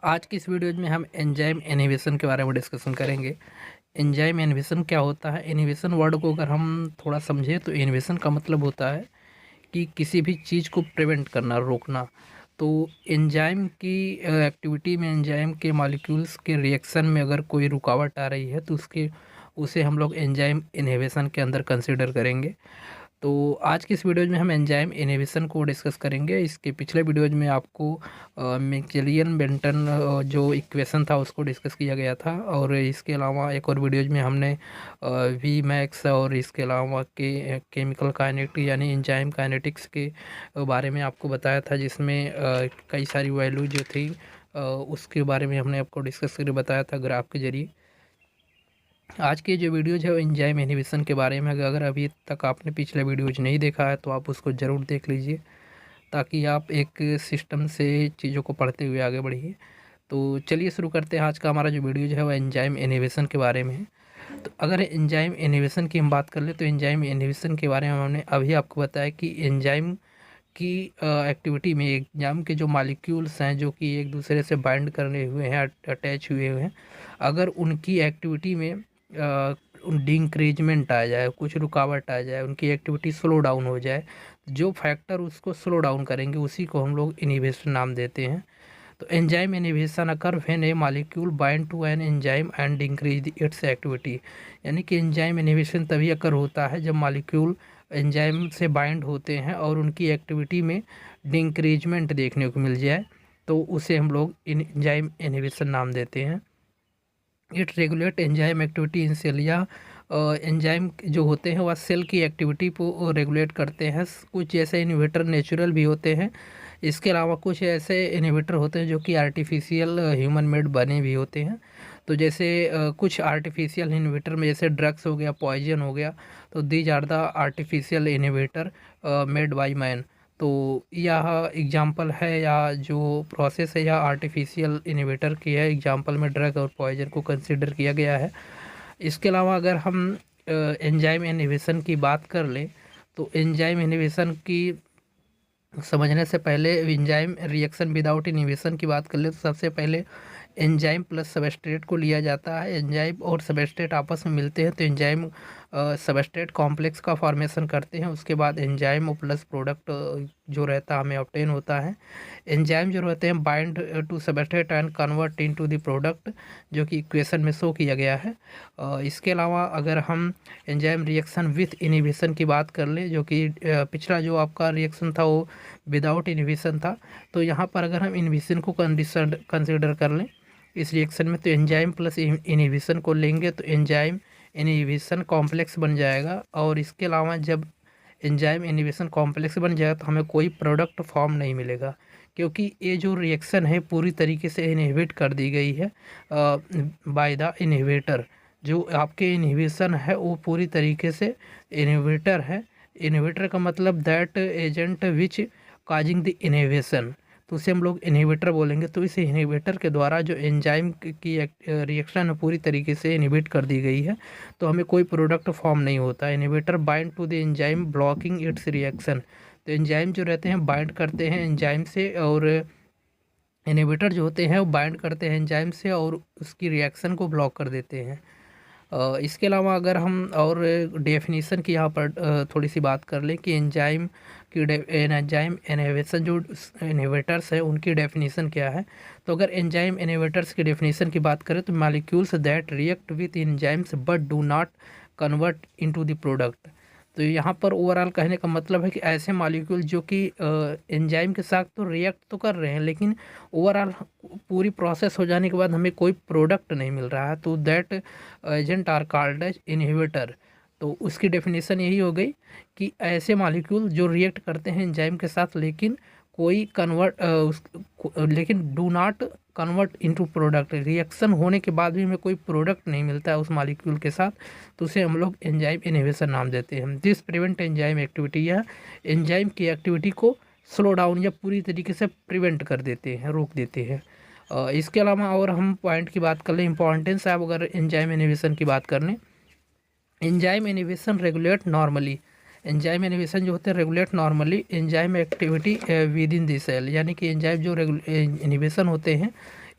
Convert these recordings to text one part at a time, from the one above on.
आज की इस वीडियो में हम एंजाइम इनहिबिशन के बारे में डिस्कशन करेंगे। एंजाइम इनहिबिशन क्या होता है? इनहिबिशन वर्ड को अगर हम थोड़ा समझें तो इनहिबिशन का मतलब होता है कि किसी भी चीज़ को प्रिवेंट करना, रोकना। तो एंजाइम की एक्टिविटी में, एंजाइम के मॉलिक्यूल्स के रिएक्शन में अगर कोई रुकावट आ रही है तो उसके उसे हम लोग एंजाइम इनहिबिशन के अंदर कंसिडर करेंगे। तो आज की इस वीडियो में हम एंजाइम इनहिबिशन को डिस्कस करेंगे। इसके पिछले वीडियोज में आपको मैक्सवेलियन बेंटन जो इक्वेशन था उसको डिस्कस किया गया था, और इसके अलावा एक और वीडियोज में हमने वी मैक्स और इसके अलावा के केमिकल काइनेटिक यानी एंजाइम काइनेटिक्स के बारे में आपको बताया था, जिसमें कई सारी वैल्यू जो थी उसके बारे में हमने आपको डिस्कस करके बताया था ग्राफ के जरिए। आज की जो वीडियोज है वो एंजाइम इनहिबिशन के बारे में। अगर अभी तक आपने पिछले वीडियोज नहीं देखा है तो आप उसको ज़रूर देख लीजिए, ताकि आप एक सिस्टम से चीज़ों को पढ़ते हुए आगे बढ़िए। तो चलिए शुरू करते हैं। आज का हमारा जो वीडियो जो है वो एंजाइम इनहिबिशन के बारे में है। तो अगर एंजाइम इनहिबिशन की हम बात कर ले तो एंजाइम इनहिबिशन के बारे में हमने अभी आपको बताया कि एंजाइम की एक्टिविटी में एंजाइम के जो मॉलिक्यूल्स हैं जो कि एक दूसरे से बाइंड करने हुए हैं, अटैच हुए हुए हैं, अगर उनकी एक्टिविटी में डिंक्रीजमेंट आ जाए, कुछ रुकावट आ जाए, उनकी एक्टिविटी स्लो डाउन हो जाए, जो फैक्टर उसको स्लो डाउन करेंगे उसी को हम लोग इनहिबिशन नाम देते हैं। तो enzyme inhibition occur when a molecule bind to an enzyme and increase its activity. यानी कि एंजाइम इनहिबिशन तभी अकर होता है जब मॉलिक्यूल एंजाइम से बाइंड होते हैं और उनकी एक्टिविटी में डिंक्रीजमेंट देखने को मिल जाए, तो उसे हम लोग एंजाइम इनहिबिशन नाम देते हैं। It regulate enzyme activity in cell. या एंजाइम जो होते हैं वह सेल की एक्टिविटी को रेगुलेट करते हैं। कुछ ऐसे इनहिबिटर नेचुरल भी होते हैं, इसके अलावा कुछ ऐसे इनहिबिटर होते हैं जो कि आर्टिफिशियल ह्यूमन मेड बने भी होते हैं। तो जैसे कुछ आर्टिफिशियल इनहिबिटर में जैसे ड्रग्स हो गया, पॉइजन हो गया, तो these are the artificial inhibitor made by man. तो यह एग्जाम्पल है, या जो प्रोसेस है या आर्टिफिशियल इनहिबिटर की है, एग्जाम्पल में ड्रग और पॉइजन को कंसिडर किया गया है। इसके अलावा अगर हम एंजाइम इनहिबिशन की बात कर लें तो एंजाइम इनहिबिशन की समझने से पहले एंजाइम रिएक्शन विदाउट इनहिबिशन की बात कर ले तो सबसे पहले एंजाइम प्लस सबस्ट्रेट को लिया जाता है। एंजाइम और सबस्ट्रेट आपस में मिलते हैं तो एंजाइम सबस्ट्रेट कॉम्प्लेक्स का फॉर्मेशन करते हैं। उसके बाद एंजाइम और प्लस प्रोडक्ट जो रहता है हमें ऑब्टेन होता है। एंजाइम जो रहते हैं bind to substrate and convert into the product, जो कि इक्वेशन में शो किया गया है। इसके अलावा अगर हम एंजाइम रिएक्शन विथ इनहिबिशन की बात कर लें, जो कि पिछला जो आपका रिएक्शन था वो विदाउट इनहिबिशन था, तो यहाँ पर अगर हम इनहिबिशन को कंसिडर कर लें इस रिएक्शन में, तो एंजाइम प्लस इनहिबिशन को लेंगे तो एंजाइम इनहिबिशन कॉम्प्लेक्स बन जाएगा। और इसके अलावा जब एंजाइम इनहिबिशन कॉम्प्लेक्स बन जाएगा तो हमें कोई प्रोडक्ट फॉर्म नहीं मिलेगा, क्योंकि ये जो रिएक्शन है पूरी तरीके से इनहिबिट कर दी गई है बाय द इनहिबिटर। जो आपके इनहिबिशन है वो पूरी तरीके से इनहिबिटर है। इनहिबिटर का मतलब that agent which causing the inhibition, तो उसे हम लोग इनहिबिटर बोलेंगे। तो इस इनहिबिटर के द्वारा जो एंजाइम की रिएक्शन पूरी तरीके से इनहिबिट कर दी गई है, तो हमें कोई प्रोडक्ट फॉर्म नहीं होता। Inhibitor bind to the enzyme blocking its reaction. तो एंजाइम जो रहते हैं बाइंड करते हैं एंजाइम से, और इनहिबिटर जो होते हैं वो बाइंड करते हैं एंजाइम से और उसकी रिएक्शन को ब्लॉक कर देते हैं। इसके अलावा अगर हम और डेफिनेशन की यहाँ पर थोड़ी सी बात कर लें कि एंजाइम की एंजाइम इनहिबिशन जो इनहिबिटर्स है उनकी डेफिनेशन क्या है, तो अगर एंजाइम इनहिबिटर्स की डेफिनेशन की बात करें तो molecules that react with enzymes but do not convert into the product. तो यहाँ पर ओवरऑल कहने का मतलब है कि ऐसे मॉलिक्यूल जो कि एंजाइम के साथ तो रिएक्ट तो कर रहे हैं, लेकिन ओवरऑल पूरी प्रोसेस हो जाने के बाद हमें कोई प्रोडक्ट नहीं मिल रहा है, तो that agent are called as inhibitor. तो उसकी डेफिनेशन यही हो गई कि ऐसे मॉलिक्यूल जो रिएक्ट करते हैं एंजाइम के साथ लेकिन कोई लेकिन do not convert into product, reaction होने के बाद भी हमें कोई प्रोडक्ट नहीं मिलता है उस मॉलिक्यूल के साथ, तो उसे हम लोग एंजाइम इनहिबिशन नाम देते हैं। दिस प्रिवेंट एंजाइम एक्टिविटी, या एंजाइम की एक्टिविटी को स्लो डाउन या पूरी तरीके से प्रिवेंट कर देते हैं, रोक देते हैं। इसके अलावा और हम पॉइंट की बात कर लें इंपॉर्टेंस है, अब अगर एंजाइम इनहिबिशन की बात कर लें, enzyme inhibition regulate normally. Enzyme inhibition जो होते हैं regulate normally enzyme activity within the cell. यानी कि एंजाइम जो इनहिबिशन होते हैं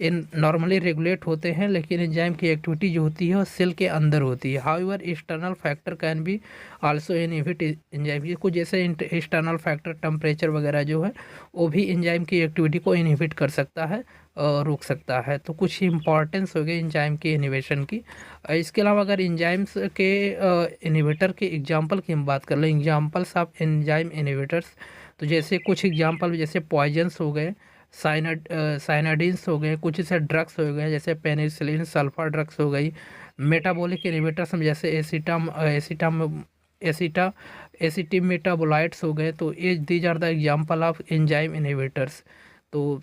इन नॉर्मली रेगुलेट होते हैं, लेकिन एंजाइम की एक्टिविटी जो होती है वो सेल के अंदर होती है। However external factor can be also inhibit enzyme, कुछ जैसे एक्सटर्नल फैक्टर टेम्परेचर वगैरह जो है वो भी एंजाइम की एक्टिविटी को इनहिबिट कर सकता है, रोक सकता है। तो कुछ इंपॉर्टेंस हो गई एंजाइम की इनहिबिशन की। इसके अलावा अगर एंजाइम्स के इनहिबिटर के एग्जांपल की हम बात कर लें, एग्जांपल्स ऑफ एंजाइम इनहिबिटर्स, तो जैसे कुछ एग्जांपल जैसे पॉइजन्स हो गए, साइनाडिन्स हो गए, कुछ ऐसे ड्रग्स हो गए जैसे पेनिसिलिन, सल्फर ड्रग्स हो गई। मेटाबॉलिक इनहिबिटर्स में जैसे एसिटिम मेटाबोलाइट्स हो गए। तो ये these are the example of enzyme inhibitors. तो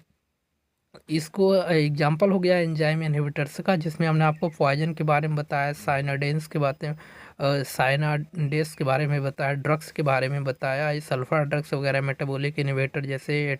इसको एग्जांपल हो गया एंजाइम इनहिबिटर्स का, जिसमें हमने आपको पॉइजन के बारे में बताया, साइनाडेंस के बातें, साइनाडेस के बारे में बताया, ड्रग्स के बारे में बताया, ये सल्फर ड्रग्स वगैरह, मेटाबॉलिक इनहिबिटर जैसे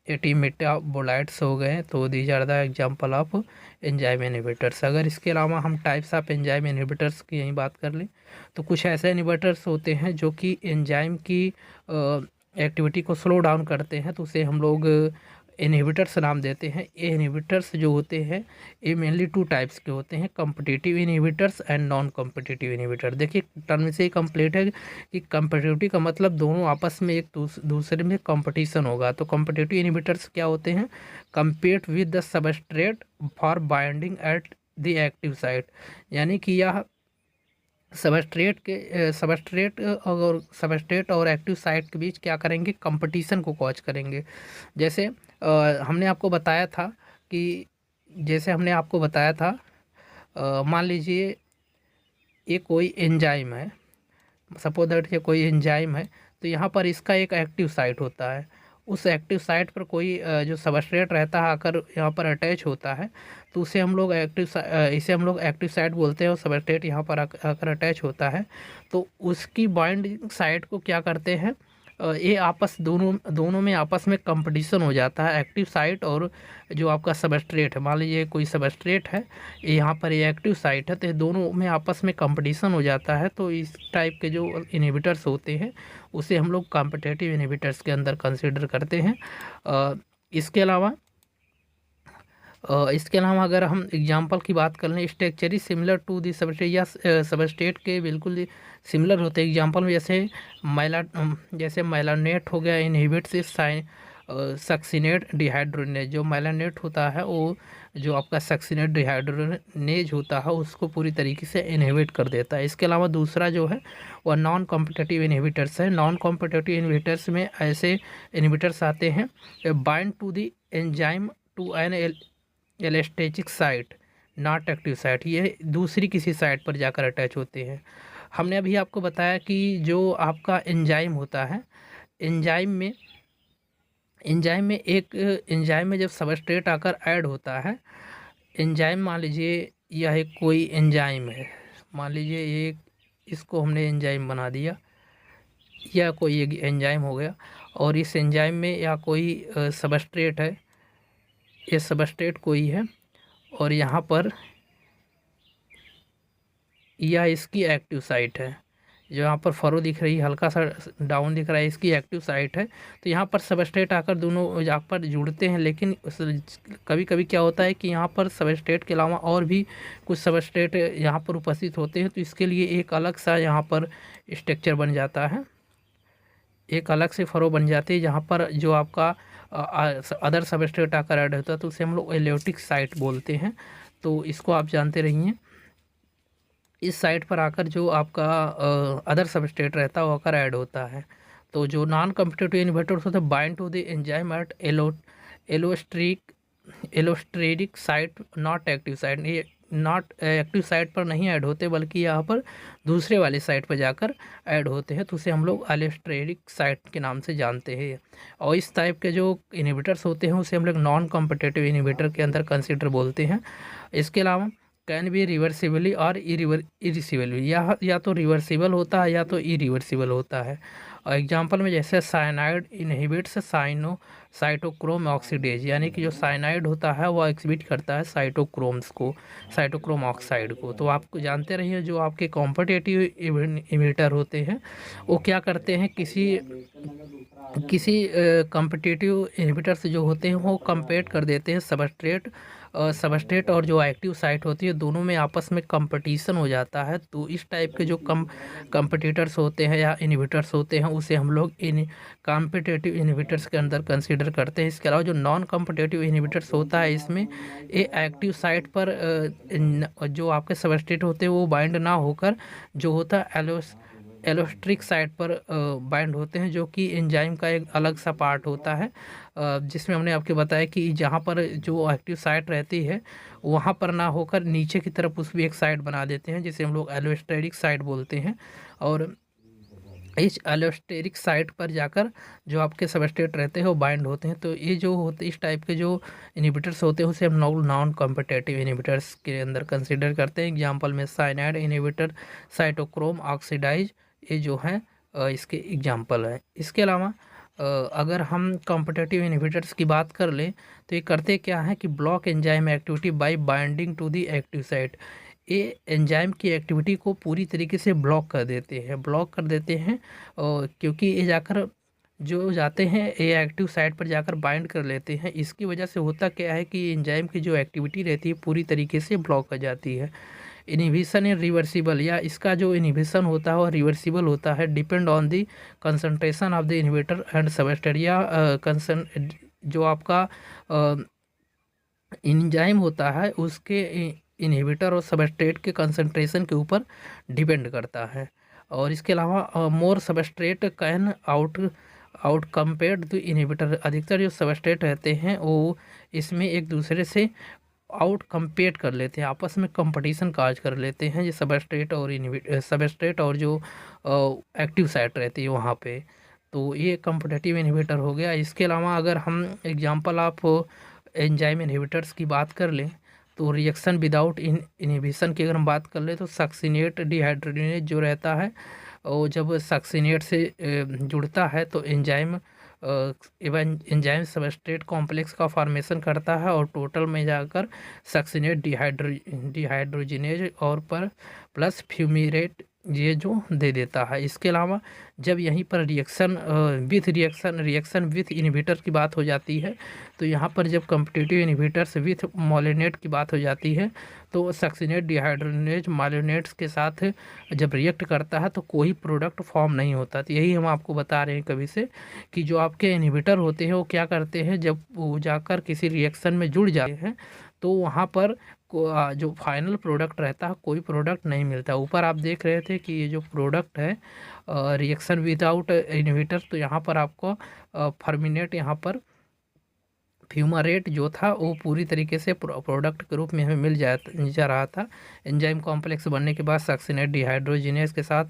एटीमेटाबोलाइट्स हो गए। तो these are the example of enzyme inhibitors. अगर इसके अलावा हम टाइप्स ऑफ एंजाइम इनहिबिटर्स की यहीं बात कर लें, तो कुछ ऐसे इनहिबिटर्स होते हैं जो कि एंजाइम की एक्टिविटी को स्लो डाउन करते हैं, तो उसे हम लोग इनहिबिटर्स नाम देते हैं। ये इनहिबिटर्स जो होते हैं ये मेनली 2 टाइप्स के होते हैं, competitive inhibitors and non competitive inhibitor. देखिए टर्म से ही कंप्लीट है कि कम्पिटिटिव का मतलब दोनों आपस में एक दूसरे में कंपटीशन होगा। तो कम्पिटिटिव इनहिबिटर्स क्या होते हैं, compete with the substrate for binding at the active site, यानी कि यह सबस्ट्रेट और एक्टिव साइट के बीच क्या करेंगे, कंपटीशन को कॉज करेंगे। जैसे हमने आपको बताया था कि मान लीजिए ये कोई एंजाइम है, सपोज दैट ये कोई एंजाइम है, तो यहाँ पर इसका एक एक्टिव साइट होता है। उस एक्टिव साइट पर कोई जो सबस्ट्रेट रहता है आकर यहाँ पर अटैच होता है, तो इसे हम लोग एक्टिव साइट बोलते हैं। और सबस्ट्रेट यहाँ पर आकर अटैच होता है, तो उसकी बाइंडिंग साइट को क्या करते हैं, ये दोनों में आपस में कंपटीशन हो जाता है, एक्टिव साइट और जो आपका सबस्ट्रेट है। मान लीजिए कोई सबस्ट्रेट है, यहाँ पर ये एक्टिव साइट है, तो दोनों में आपस में कंपटीशन हो जाता है। तो इस टाइप के जो इनहिबिटर्स होते हैं उसे हम लोग कॉम्पिटिटिव इनहिबिटर्स के अंदर कंसिडर करते हैं। इसके अलावा अगर हम एग्जांपल की बात कर लें, स्ट्रक्चरी सिमिलर टू दी सबस्ट्रेट, या सबस्ट्रेट के बिल्कुल सिमिलर होते हैं। एग्जांपल में जैसे मैलानेट हो गया, इनहिबिट से सक्सिनेट डिहाइड्रोनेज। जो मैलानेट होता है वो जो आपका सक्सिनेट डिहाइड्रोनेज होता है उसको पूरी तरीके से इनहिबिट कर देता है। इसके अलावा दूसरा जो है वह नॉन कॉम्पिटिटिव इनहिबिटर्स है। नॉन कॉम्पिटिटिव इनहिबिटर्स में ऐसे इनहिबिटर्स आते हैं bind to the enzyme to an allosteric site not active site, ये दूसरी किसी साइट पर जाकर अटैच होते हैं। हमने अभी आपको बताया कि जो आपका एंजाइम होता है, एंजाइम में जब सबस्ट्रेट आकर ऐड होता है, एंजाइम मान लीजिए यह एक कोई एंजाइम है, मान लीजिए ये इसको हमने एंजाइम बना दिया, या कोई एक एंजाइम हो गया, और इस एंजाइम में या कोई सबस्ट्रेट है, ये सबस्ट्रेट कोई है, और यहाँ पर यह इसकी एक्टिव साइट है, जो यहाँ पर फरो दिख रही है, हल्का सा डाउन दिख रहा है, इसकी एक्टिव साइट है। तो यहाँ पर सबस्ट्रेट आकर दोनों यहाँ पर जुड़ते हैं, लेकिन कभी कभी क्या होता है कि यहाँ पर सबस्ट्रेट के अलावा और भी कुछ सबस्ट्रेट यहाँ पर उपस्थित होते हैं, तो इसके लिए एक अलग सा यहाँ पर स्ट्रक्चर बन जाता है, एक अलग से फरो बन जाती है, जहाँ पर जो आपका अदर सबस्ट्रेट आकर ऐड होता है, तो उसे हम लोग एलियोटिक साइट बोलते हैं। तो इसको आप जानते रहिए। इस साइट पर आकर जो आपका अदर सबस्ट्रेट रहता है वो आकर ऐड होता है। तो जो नॉन कॉम्पिटिटिव इनहिबिटर्स होते हैं bind to the enzyme at allosteric site not active site, ये नॉट एक्टिव साइट पर नहीं ऐड होते बल्कि यहाँ पर दूसरे वाले साइट पर जाकर ऐड होते हैं, तो उसे हम लोग एलोस्टेरिक साइट के नाम से जानते हैं। और इस टाइप के जो इनहिबिटर्स होते हैं उसे हम लोग नॉन कॉम्पिटिटिव इनहिबिटर के अंदर कंसिडर बोलते हैं। इसके अलावा कैन बी रिवर्सिबली और इरिवर्सिबली, या तो रिवर्सिबल होता है या तो इरिवर्सिबल होता है। और एग्जांपल में जैसे साइनाइड इनहिबिट्स साइटोक्रोम ऑक्सीडेज, यानी कि जो साइनाइड होता है वो एक्सिबिट करता है साइटोक्रोम्स को, साइटोक्रोम ऑक्साइड को। तो आप जानते रहिए जो आपके कॉम्पिटिटिव इन्हिबिटर होते हैं वो क्या करते हैं, किसी कॉम्पिटिटिव इन्हिबिटर्स जो होते हैं वो कंपेट कर देते हैं सबस्ट्रेट और जो एक्टिव साइट होती है दोनों में आपस में कंपटीशन हो जाता है। तो इस टाइप के जो कंपटीटर्स होते हैं या इन्हिबिटर्स होते हैं उसे हम लोग इन कॉम्पिटिटिव इन्हिबिटर्स के अंदर कंसीडर करते हैं। इसके अलावा जो नॉन कॉम्पिटिटिव इन्हिबिटर्स होता है इसमें ये एक्टिव साइट पर जो आपके सबस्ट्रेट होते हैं वो बाइंड ना होकर जो होता है एलोस्ट्रिक साइट पर बाइंड होते हैं, जो कि एंजाइम का एक अलग सा पार्ट होता है, जिसमें हमने आपको बताया कि जहाँ पर जो एक्टिव साइट रहती है वहाँ पर ना होकर नीचे की तरफ उस भी एक साइट बना देते हैं जिसे हम लोग एलोस्टेरिक साइट बोलते हैं। और इस एलोस्टेरिक साइट पर जाकर जो आपके सबस्ट्रेट रहते हैं वो बाइंड होते हैं। तो ये जो होते इस टाइप के जो इन्हिबिटर्स होते हैं उसे हम नॉन कॉम्पिटिटिव इन्हिबिटर्स के अंदर कंसीडर करते हैं। एग्जांपल में साइनाइड इन्हिबिटर, साइटोक्रोम ऑक्सीडाइज, ये जो हैं इसके एग्जांपल है। इसके अलावा अगर हम कॉम्पिटिटिव इन्हिबिटर्स की बात कर लें तो ये करते क्या है कि block enzyme activity by binding to the active site. ये एंजाइम की एक्टिविटी को पूरी तरीके से ब्लॉक कर देते हैं क्योंकि ये जाकर जो जाते हैं ये एक्टिव साइट पर जाकर बाइंड कर लेते हैं। इसकी वजह से होता क्या है कि एंजाइम की जो एक्टिविटी रहती है पूरी तरीके से ब्लॉक हो जाती है। इनहिबिशन इज रिवर्सिबल, या इसका जो इनहिबिशन होता है वो रिवर्सिबल होता है, depend on the concentration of the inhibitor and substrate, या जो आपका एंजाइम होता है उसके इनहिबिटर और सबस्ट्रेट के कंसंट्रेशन के ऊपर डिपेंड करता है। और इसके अलावा more substrate can out compared to inhibitor, अधिकतर जो सबस्ट्रेट रहते हैं वो इसमें एक दूसरे से आउट कंपेयर कर लेते हैं, आपस में कंपटीशन काज कर लेते हैं, ये सबस्ट्रेट और जो एक्टिव साइट रहती है वहाँ पे। तो ये कॉम्पिटिटिव इन्हिबिटर हो गया। इसके अलावा अगर हम एग्जांपल ऑफ एंजाइम इन्हिबिटर्स की बात कर लें तो रिएक्शन विदाउट इनहिबिशन की अगर हम बात कर लें तो सक्सिनेट डिहाइड्रोजिनेज जो रहता है वो जब सक्सिनेट से जुड़ता है तो एंजाइम सबस्ट्रेट कॉम्प्लेक्स का फॉर्मेशन करता है और टोटल में जाकर सक्सिनेट डिहाइड्रोजिनेज और पर प्लस फ्यूमिरेट ये जो दे देता है। इसके अलावा जब यहीं पर रिएक्शन विथ इन्हिबिटर की बात हो जाती है तो यहाँ पर जब कॉम्पिटिटिव इन्हिबिटर्स विथ मोलिनेट की बात हो जाती है तो सक्सिनेट डिहाइड्रोजिनेज मोलिनेट्स के साथ जब रिएक्ट करता है तो कोई प्रोडक्ट फॉर्म नहीं होता। तो यही हम आपको बता रहे हैं कभी से कि जो आपके इन्हिबिटर होते हैं वो क्या करते हैं, जब वो जाकर किसी रिएक्शन में जुड़ जाते हैं तो वहाँ पर जो फाइनल प्रोडक्ट रहता है कोई प्रोडक्ट नहीं मिलता। ऊपर आप देख रहे थे कि ये जो प्रोडक्ट है रिएक्शन विदाउट इन्हिबिटर, तो यहाँ पर आपको फर्मिनेट यहाँ पर फ्यूमारेट जो था वो पूरी तरीके से प्रोडक्ट के रूप में हमें मिल जा रहा था। एंजाइम कॉम्प्लेक्स बनने के बाद सक्सिनेट डिहाइड्रोजिनेज के साथ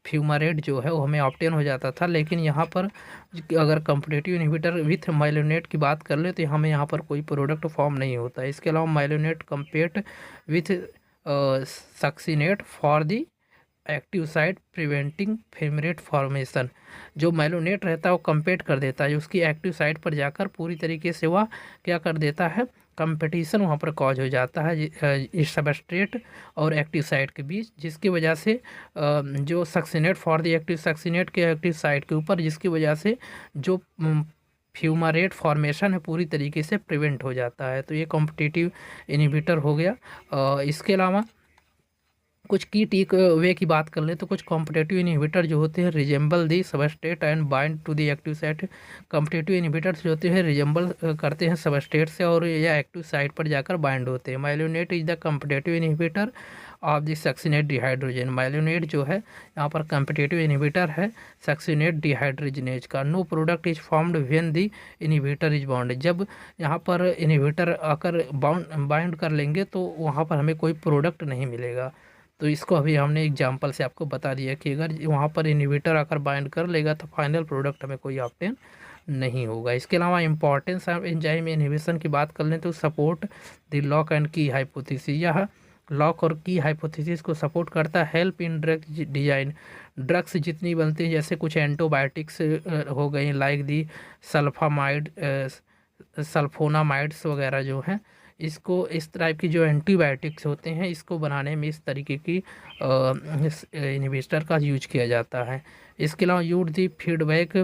फ्यूमारेट जो है वो हमें ऑब्टेन हो जाता था। लेकिन यहाँ पर अगर कॉम्पिटिटिव इन्हिबिटर विथ माइलोनेट की बात कर ले तो हमें यहाँ पर कोई प्रोडक्ट फॉर्म नहीं होता। इसके अलावा malonate compete with succinate for the active site preventing fumarate formation. जो माइलोनेट रहता है वो कंपेट कर देता है उसकी एक्टिव साइट पर जाकर पूरी तरीके से वह क्या कर देता है, कंपटीशन वहाँ पर कॉज हो जाता है इस सबस्ट्रेट और एक्टिव साइट के बीच, जिसकी वजह से जो succinate for the active succinate के एक्टिव साइट के ऊपर जिसकी वजह से जो फ्यूमारेट फॉर्मेशन है पूरी तरीके से प्रिवेंट हो जाता है। तो ये कॉम्पिटिटिव इन्हिबिटर हो गया। इसके अलावा कुछ की टेक वे की बात कर लें तो कुछ कॉम्पिटिटिव इन्हिबिटर जो होते हैं resemble the substrate and bind to the active site. Competitive inhibitors जो होते हैं रिजेंबल करते हैं सबस्ट्रेट से और या एक्टिव साइट पर जाकर बाइंड होते हैं। Malonate is the competitive inhibitor of the succinate dehydrogenase. Malonate जो है यहाँ पर कॉम्पिटिटिव इन्हिबिटर है सक्सिनेट डिहाइड्रोजिनेज का। No product is formed when the inhibitor is bound. जब यहाँ पर इन्हिबिटर आकर बाइंड कर लेंगे तो वहाँ पर हमें कोई प्रोडक्ट नहीं मिलेगा। तो इसको अभी हमने एग्जांपल से आपको बता दिया कि अगर वहाँ पर इन्हिबिटर आकर बाइंड कर लेगा तो फाइनल प्रोडक्ट हमें कोई ऑब्टेन नहीं होगा। इसके अलावा इंपॉर्टेंस ऑफ एंजाइम इन्हिबिशन की बात कर लें तो सपोर्ट द लॉक एंड की हाइपोथेसिस। यह लॉक और की हाइपोथेसिस को सपोर्ट करता है। Help in drug design, drugs जितनी बनती हैं जैसे कुछ एंटीबायोटिक्स हो गई लाइक दी सल्फामाइड, सल्फोनामाइड्स वगैरह जो हैं, इसको इस टाइप की जो एंटीबायोटिक्स होते हैं इसको बनाने में इस तरीके की इनहिबिटर का यूज किया जाता है। इसके अलावा use the feedback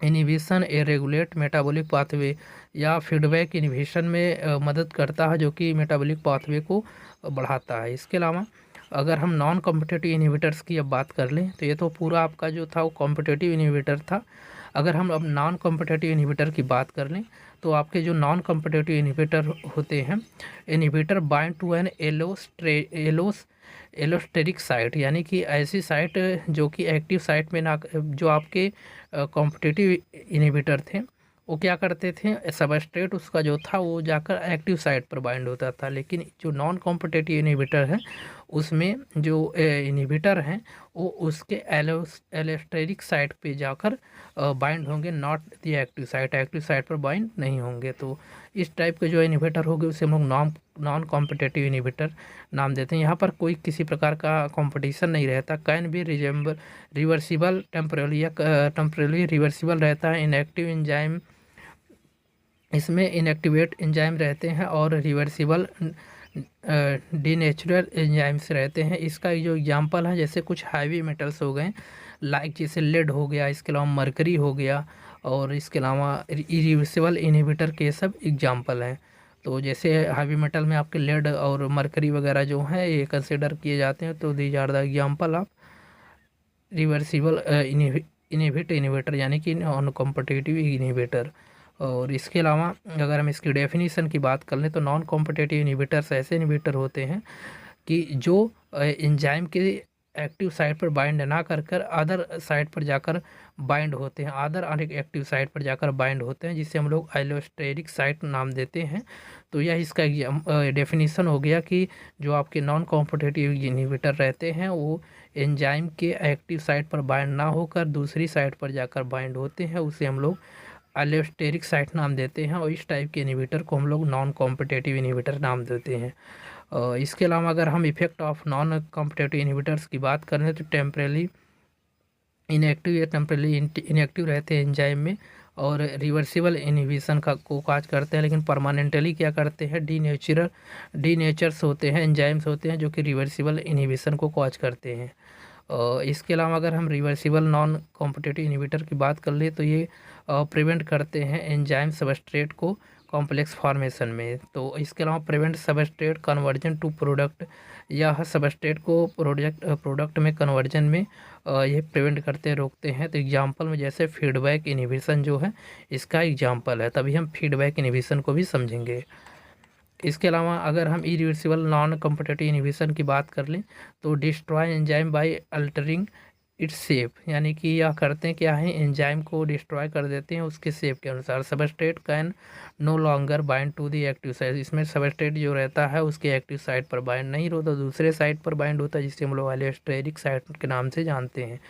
inhibition A regulate metabolic pathway, या फीडबैक इनहिबिशन में मदद करता है जो कि मेटाबॉलिक पाथवे को बढ़ाता है। इसके अलावा अगर हम नॉन कॉम्पिटिटिव इनहिबिटर्स की अब बात कर लें तो ये तो पूरा आपका जो था वो कॉम्पिटिटिव इनहिबिटर था। अगर हम अब नॉन कॉम्पिटिटिव इनहिबिटर की बात कर लें तो आपके जो नॉन कॉम्पिटिटिव इनहिबिटर होते हैं, inhibitor bind to an allosteric site, यानी कि ऐसी साइट जो कि एक्टिव साइट में ना, जो आपके कॉम्पिटिटिव इनहिबिटर थे वो क्या करते थे, सबस्ट्रेट उसका जो था वो जाकर एक्टिव साइट पर बाइंड होता था, लेकिन जो नॉन कॉम्पिटिटिव इनहिबिटर है उसमें जो इनहिबिटर हैं वो उसके एलोस्टेरिक साइट पे जाकर बाइंड होंगे, not the active site, active site पर बाइंड नहीं होंगे। तो इस टाइप के जो इनहिबिटर होंगे उसे हम लोग नॉन कॉम्पिटिटिव इनहिबिटर नाम देते हैं। यहाँ पर कोई किसी प्रकार का कंपटीशन नहीं रहता। कैन भी रिवर्सिबल टेम्परली या टेम्परली रिवर्सिबल रहता है। इनएक्टिव एंजाइम, इसमें इनएक्टिवेट एंजाइम रहते हैं और रिवर्सिबल डीनेचुरल एंजाइम्स रहते हैं। इसका जो एग्जांपल है जैसे कुछ हैवी मेटल्स हो गए लाइक जैसे लेड हो गया, इसके अलावा मरकरी हो गया, और इसके अलावा इरिवर्सिबल इनहिबिटर के सब एग्जांपल हैं। तो जैसे हैवी मेटल में आपके लेड और मरकरी वगैरह जो हैं ये कंसिडर किए जाते हैं, तो these are the example of reversible inhibitor यानी कि नॉन कॉम्पिटिटिव इनहिबिटर। और इसके अलावा अगर हम इसकी डेफिनेशन की बात कर लें तो नॉन कॉम्पिटिटिव इनहिबिटर्स ऐसे इनहिबिटर होते हैं कि जो एंजाइम के एक्टिव साइट पर बाइंड ना कर अदर साइट पर जाकर बाइंड होते हैं, अदर एक्टिव साइट पर जाकर बाइंड होते हैं, जिसे हम लोग एलोस्टेरिक साइट नाम देते हैं। तो यह इसका डेफिनेशन हो गया कि जो आपके नॉन कॉम्पिटिटिव इनहिबिटर रहते हैं वो एंजाइम के एक्टिव साइट पर बाइंड ना होकर दूसरी साइट पर जाकर बाइंड होते हैं, उसे हम लोग एलोस्टेरिक साइट नाम देते हैं, और इस टाइप के इनहिबिटर को हम लोग नॉन कॉम्पिटिटिव इनहिबिटर नाम देते हैं। इसके अलावा अगर हम effect of non competitive inhibitors की बात करें तो टेम्परेली इनएक्टिव या टेम्परेली इनएक्टिव रहते हैं एंजाइम में और रिवर्सिबल इनहिबिशन का को काज करते हैं, लेकिन परमानेंटली क्या करते हैं, डीनेचर्स होते हैं, एंजाइम्स होते हैं जो कि रिवर्सिबल इनहिबिशन को कॉज करते हैं। इसके अलावा अगर हम रिवर्सिबल नॉन कॉम्पिटिटिव इनहिबिटर की बात कर ले तो ये प्रिवेंट करते हैं एंजाइम सबस्ट्रेट को कॉम्प्लेक्स फॉर्मेशन में। तो इसके अलावा prevent substrate conversion to product, या सबस्ट्रेट को प्रोडक्ट में कन्वर्जन में ये प्रिवेंट करते रोकते हैं। तो एग्जांपल में जैसे फीडबैक इनहिबिशन जो है इसका एग्जांपल है, तभी हम फीडबैक इनहिबिशन को भी समझेंगे। इसके अलावा अगर हम इरिवर्सिबल नॉन कॉम्पिटिटिव इनहिबिशन की बात कर लें तो destroy enzyme by altering its shape, यानी कि यह करते हैं क्या है, एंजाइम को डिस्ट्रॉय कर देते हैं उसके शेप के अनुसार। Substrate can no longer bind to the active site, इसमें सबस्ट्रेट जो रहता है उसके एक्टिव साइट पर बाइंड नहीं होता, दूसरे साइट पर बाइंड होता है जिसे हम लोग एलोस्टेरिक साइट के नाम से जानते हैं।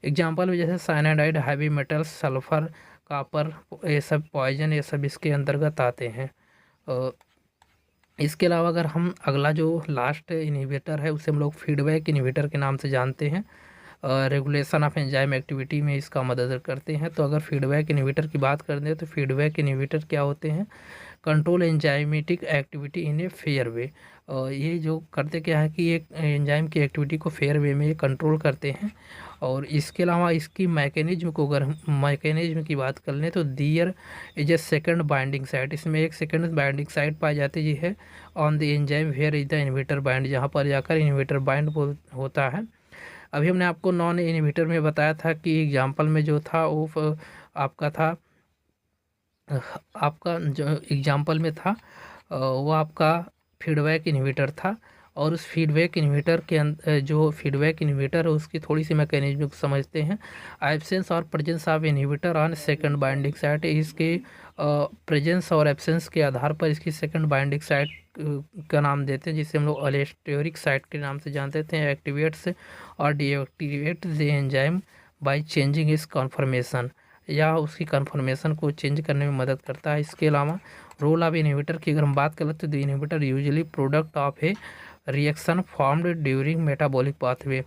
एग्जाम्पल में जैसे cyanide, heavy metals, sulphur, copper, ये सब पॉइजन, ये सब इसके अंतर्गत आते हैं। इसके अलावा अगर हम अगला जो लास्ट इनहिबिटर है उसे हम लोग फीडबैक इनहिबिटर के नाम से जानते हैं। रेगुलेशन ऑफ एंजाइम एक्टिविटी में इसका मदद करते हैं। तो अगर फीडबैक इनहिबिटर की बात करते हैं तो फीडबैक इनहिबिटर क्या होते हैं, control enzymatic activity in a fair way. ये जो करते क्या है कि एक एंजाइम की एक्टिविटी को फेयर वे में ये कंट्रोल करते हैं। और इसके अलावा इसकी मैकेनिज्म को अगर हम मैकेनिज्म की बात कर लें तो there is a second binding site, इसमें एक सेकंड बाइंडिंग साइट पाई जाती है on the enzyme where is the inhibitor bind, जहाँ पर जाकर इनहिबिटर बाइंड होता है। अभी हमने आपको नॉन इनहिबिटर में बताया था कि एग्जाम्पल में जो था वो आपका था, आपका जो एग्जाम्पल में था वो आपका फीडबैक इनहिबिटर था। और उस फीडबैक इनहिबिटर के जो फीडबैक इनहिबिटर है उसकी थोड़ी सी मैकेनिज्म को समझते हैं। एब्सेंस और presence of inhibitor on second binding site, इसके प्रेजेंस और एब्सेंस के आधार पर इसकी सेकंड बाइंडिंग साइट का नाम देते हैं, जिसे हम लोग एलोस्टेरिक साइट के नाम से जानते थे। एक्टिवेट्स और deactivate the enzyme by changing इस कन्फर्मेशन, या उसकी कन्फर्मेशन को चेंज करने में मदद करता है। इसके अलावा रोल ऑफ इनहिबिटर की अगर हम बात करें तो the inhibitor usually product of A reaction formed during metabolic pathway,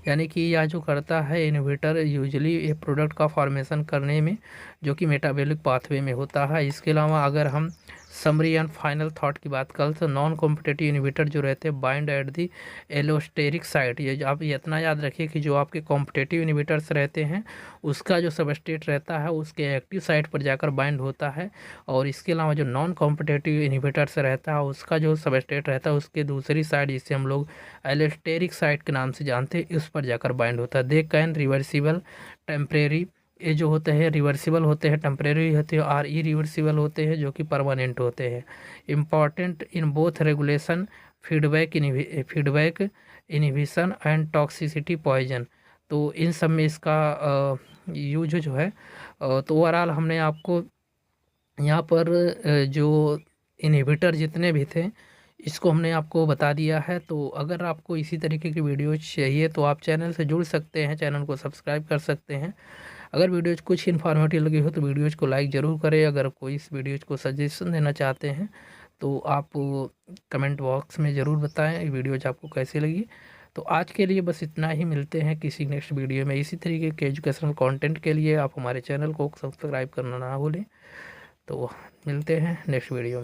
यानी कि यह जो करता है इनहिबिटर यूजुअली ये प्रोडक्ट का फॉर्मेशन करने में जो कि मेटाबॉलिक पाथवे में होता है। इसके अलावा अगर हम समरी एंड फाइनल थॉट की बात करें तो नॉन कॉम्पिटिटिव इनहिबिटर जो रहते हैं bind at the allosteric site. ये आप इतना याद रखिए कि जो आपके कॉम्पिटिटिव इनहिबिटर्स रहते हैं उसका जो सबस्ट्रेट रहता है उसके एक्टिव साइट पर जाकर बाइंड होता है, और इसके अलावा जो नॉन कॉम्पिटिटिव इनहिबिटर्स रहता है उसका जो सबस्ट्रेट रहता है उसके दूसरी साइड जिसे हम लोग एलोस्टेरिक साइट के नाम से जानते हैं उस पर जाकर बाइंड होता है। दे कैन रिवर्सिबल टेम्परेरी, ये जो होते हैं रिवर्सिबल होते हैं, टेम्परेरी होते हैं, और इरिवर्सिबल होते हैं जो कि परमानेंट होते हैं। Important in both regulation feedback inhibition and toxicity poison. तो इन सब में इसका यूज जो है तो ओवरऑल हमने आपको यहाँ पर जो इनहिबिटर जितने भी थे इसको हमने आपको बता दिया है। तो अगर आपको इसी तरीके की वीडियो चाहिए तो आप चैनल से जुड़ सकते हैं, चैनल को सब्सक्राइब कर सकते हैं। अगर वीडियोज कुछ इन्फॉर्मेटिव लगी हो तो वीडियोज़ को लाइक ज़रूर करें। अगर कोई इस वीडियोज़ को सजेशन देना चाहते हैं तो आप कमेंट बॉक्स में ज़रूर बताएं वीडियोज़ आपको कैसी लगी। तो आज के लिए बस इतना ही, मिलते हैं किसी नेक्स्ट वीडियो में। इसी तरीके के एजुकेशनल कंटेंट के लिए आप हमारे चैनल को सब्सक्राइब करना ना भूलें। तो मिलते हैं नेक्स्ट वीडियो में।